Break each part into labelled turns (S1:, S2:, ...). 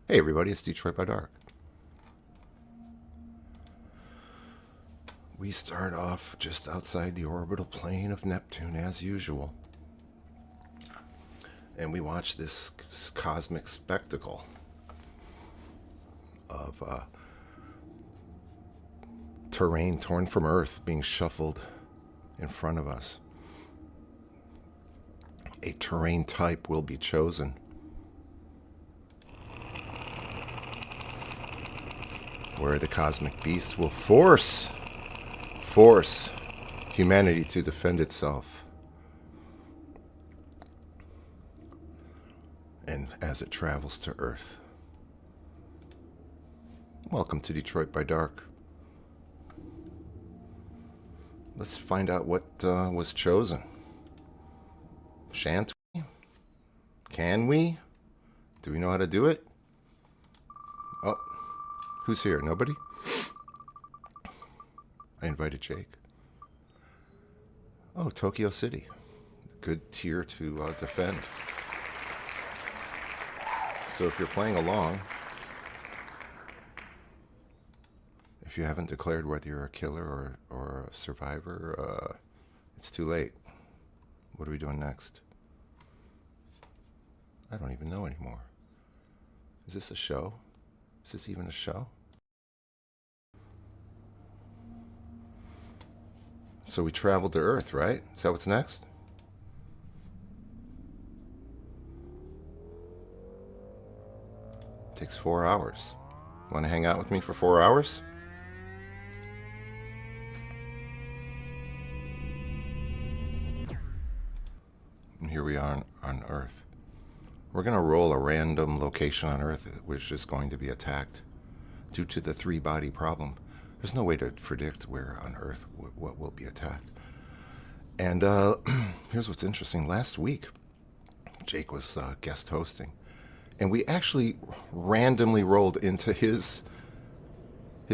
S1: Hey everybody, it's Detroit by Dark. We start off just outside the orbital plane of Neptune as usual. And we watch this cosmic spectacle of terrain torn from Earth being shuffled in front of us. A terrain type will be chosen. Where the cosmic beast will force humanity to defend itself. And as it travels to Earth. Welcome to Detroit by Dark. Let's find out what was chosen. Shan't we? Can we? Do we know how to do it? Oh, who's here? Nobody? I invited Jake. Oh, Tokyo City. Good tier to defend. So if you're playing along, if you haven't declared whether you're a killer or a survivor, it's too late. What are we doing next? I don't even know anymore. Is this a show? Is this even a show? So we traveled to Earth, right? Is that what's next? Takes 4 hours. Want to hang out with me for 4 hours? And here we are on Earth. We're going to roll a random location on Earth which is going to be attacked due to the three-body problem. There's no way to predict where on Earth what will be attacked. And here's what's interesting. Last week, Jake was guest hosting. And we actually randomly rolled into his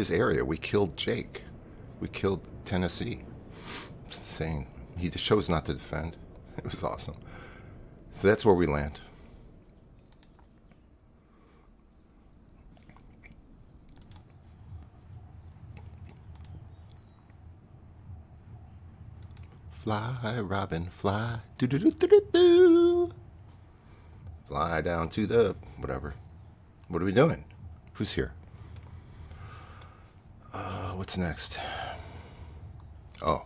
S1: area. We killed Jake. We killed Tennessee. It's insane. He chose not to defend. It was awesome. So that's where we land. Fly, Robin, fly. Do-do-do-do-do-do. Fly down to the whatever. What are we doing? Who's here? What's next? Oh.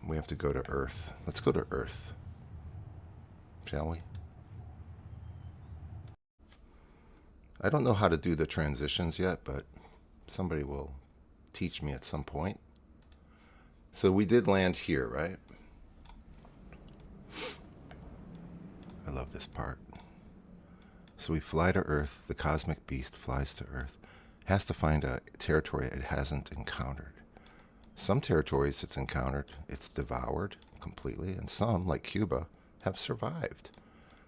S1: We have to go to Earth. Let's go to Earth. Shall we? I don't know how to do the transitions yet, but somebody will teach me at some point. So we did land here, right? I love this part. So we fly to Earth. The cosmic beast flies to Earth. Has to find a territory it hasn't encountered. Some territories it's encountered, it's devoured completely, and some, like Cuba, have survived.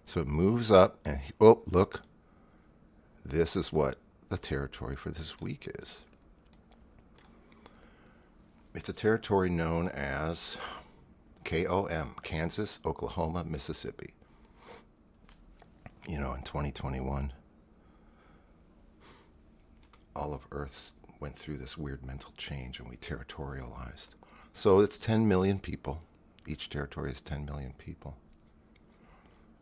S1: So it moves up, and oh, look. This is what the territory for this week is. It's a territory known as KOM, Kansas, Oklahoma, Mississippi. You know, in 2021, all of Earth went through this weird mental change and we territorialized. So it's 10 million people. Each territory is 10 million people.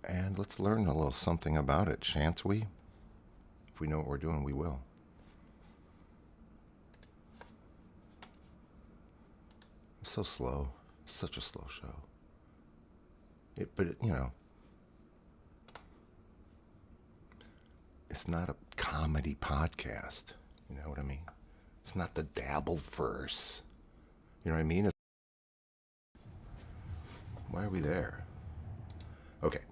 S1: And let's learn a little something about it, shan't we? If we know what we're doing, we will. It's so slow. It's such a slow show. But you know, it's not a comedy podcast. You know what I mean? It's not the Dabbleverse. You know what I mean? Why are we there? Okay.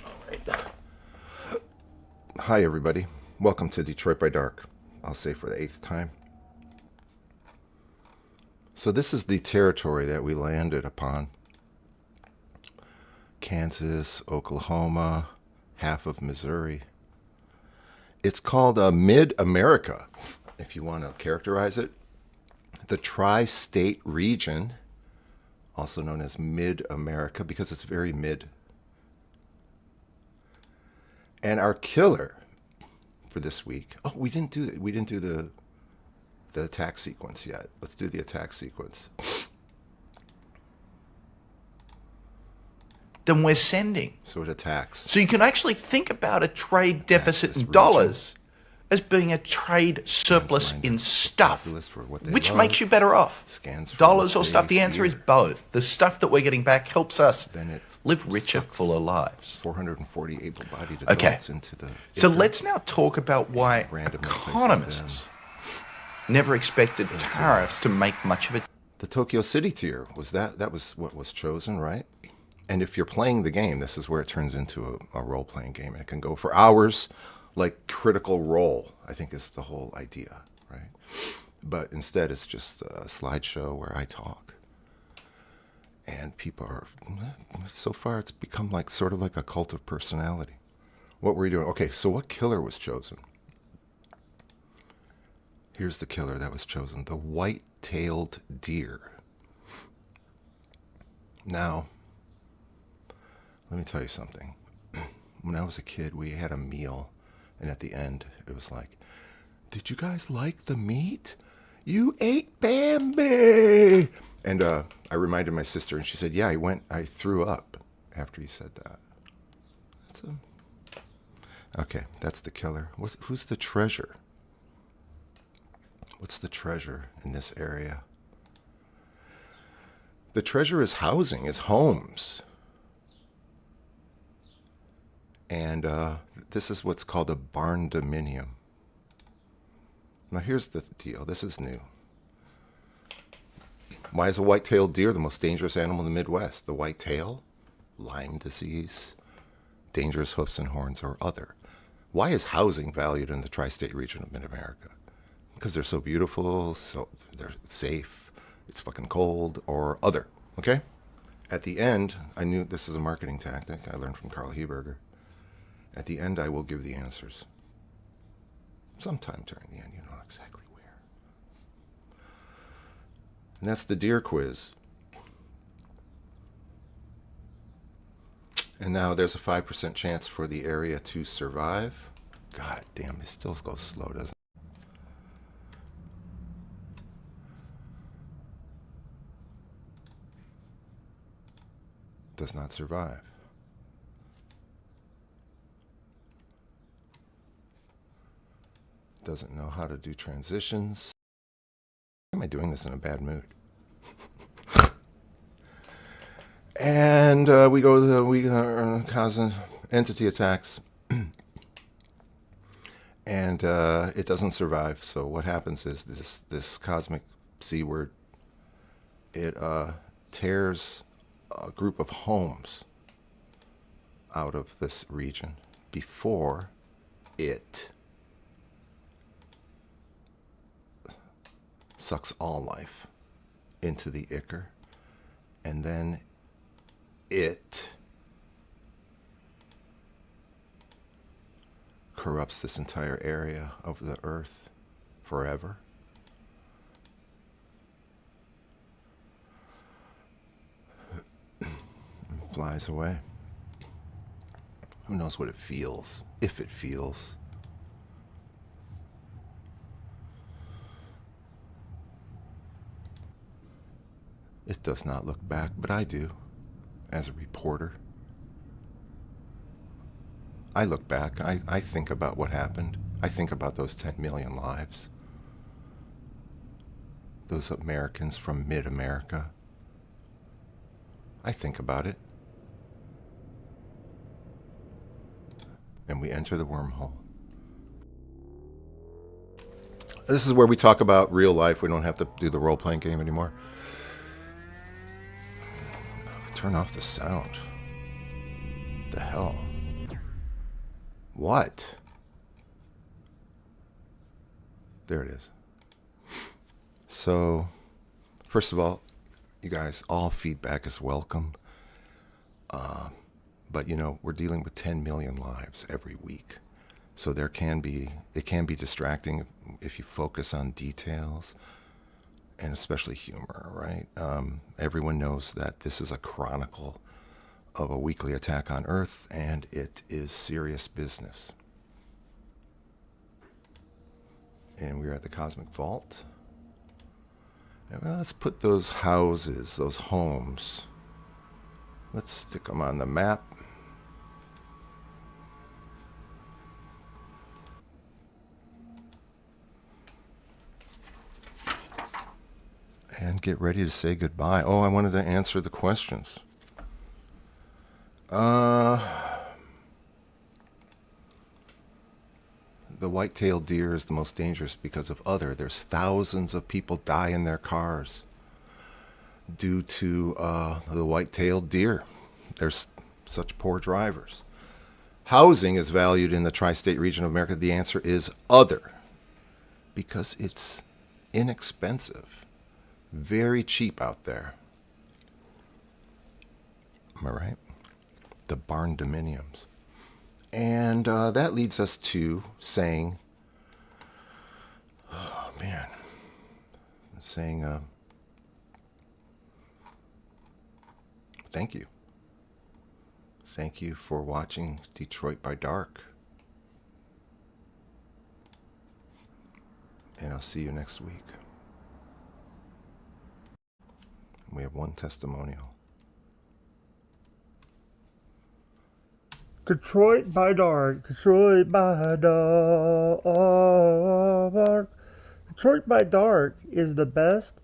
S1: All right. Hi, everybody. Welcome to Detroit by Dark. I'll say for the 8th time. So this is the territory that we landed upon. Kansas, Oklahoma, half of Missouri. It's called Mid-America, if you want to characterize it. The tri-state region, also known as Mid-America, because it's very mid. And our killer for this week. Oh, we didn't do the attack sequence yet. Let's do the attack sequence.
S2: Than we're sending.
S1: So it attacks.
S2: So you can actually think about a trade deficit in dollars as being a trade surplus in stuff, which makes you better off. Dollars or stuff? The answer is both. The stuff that we're getting back helps us live richer, fuller lives.
S1: 440 able-bodied adults into the...
S2: So let's now talk about why economists never expected tariffs to make much of it.
S1: The Tokyo City tier, that was what was chosen, right? And if you're playing the game, this is where it turns into a role-playing game. And it can go for hours, like Critical Role, I think is the whole idea, right? But instead, it's just a slideshow where I talk. And people are, so far, it's become like sort of like a cult of personality. What were you doing? Okay, so what killer was chosen? Here's the killer that was chosen, the white-tailed deer. Now, let me tell you something. When I was a kid, we had a meal, and at the end, it was like, did you guys like the meat? You ate Bambi! And I reminded my sister, and she said, yeah, I threw up after you said that. Okay, that's the killer. Who's the treasure? What's the treasure in this area? The treasure is housing, is homes. And this is what's called a barn dominium. Now here's the deal. This is new. Why is a white-tailed deer the most dangerous animal in the Midwest? The white tail, Lyme disease, dangerous hoofs and horns, or other. Why is housing valued in the tri-state region of Mid-America? Because they're so beautiful, so they're safe, it's fucking cold, or other, okay? At the end, I knew this is a marketing tactic. I learned from Carl Heberger. At the end, I will give the answers. Sometime during the end, you know exactly where. And that's the deer quiz. And now there's a 5% chance for the area to survive. God damn, it still goes slow, doesn't it? Does not survive. Doesn't know how to do transitions. Why am I doing this in a bad mood? And we go to the cause entity attacks. And it doesn't survive. So what happens is this cosmic C word, it tears a group of homes out of this region before it sucks all life into the ichor, and then it corrupts this entire area of the earth forever. Flies away. Who knows what it feels, if it feels. It does not look back, but I do, as a reporter. I look back, I think about what happened. I think about those 10 million lives. Those Americans from mid-America. I think about it. And we enter the wormhole. This is where we talk about real life. We don't have to do the role-playing game anymore. Turn off the sound. The hell? What? There it is. So, first of all, you guys, all feedback is welcome. But you know, we're dealing with 10 million lives every week. So it can be distracting if you focus on details, and especially humor, right? Everyone knows that this is a chronicle of a weekly attack on Earth, and it is serious business. And we're at the Cosmic Vault. And well, let's put those houses, those homes, let's stick them on the map. And get ready to say goodbye. Oh, I wanted to answer the questions. The white-tailed deer is the most dangerous because of other. There's thousands of people die in their cars due to the white-tailed deer. There's such poor drivers. Housing is valued in the tri-state region of America. The answer is other, because it's inexpensive. Very cheap out there. Am I right? The barn dominiums. And that leads us to saying, oh man, saying thank you. Thank you for watching Detroit by Dark. And I'll see you next week. We have one testimonial.
S3: Detroit by Dark. Detroit by Dark. Detroit by Dark is the best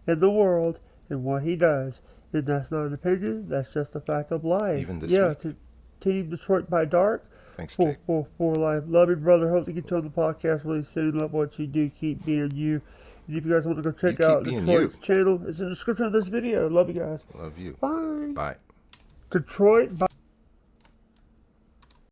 S3: in the world in what he does. And that's not an opinion, that's just a fact of life.
S1: Even this week?
S3: To Team Detroit by Dark.
S1: Thanks, Jake.
S3: For life. Love you, brother. Hope to get you on the podcast really soon. Love what you do. Keep being you. And if you guys want to go check out Detroit's channel, it's in the description of this video. Love you guys.
S1: Love you.
S3: Bye.
S1: Bye.
S3: Detroit by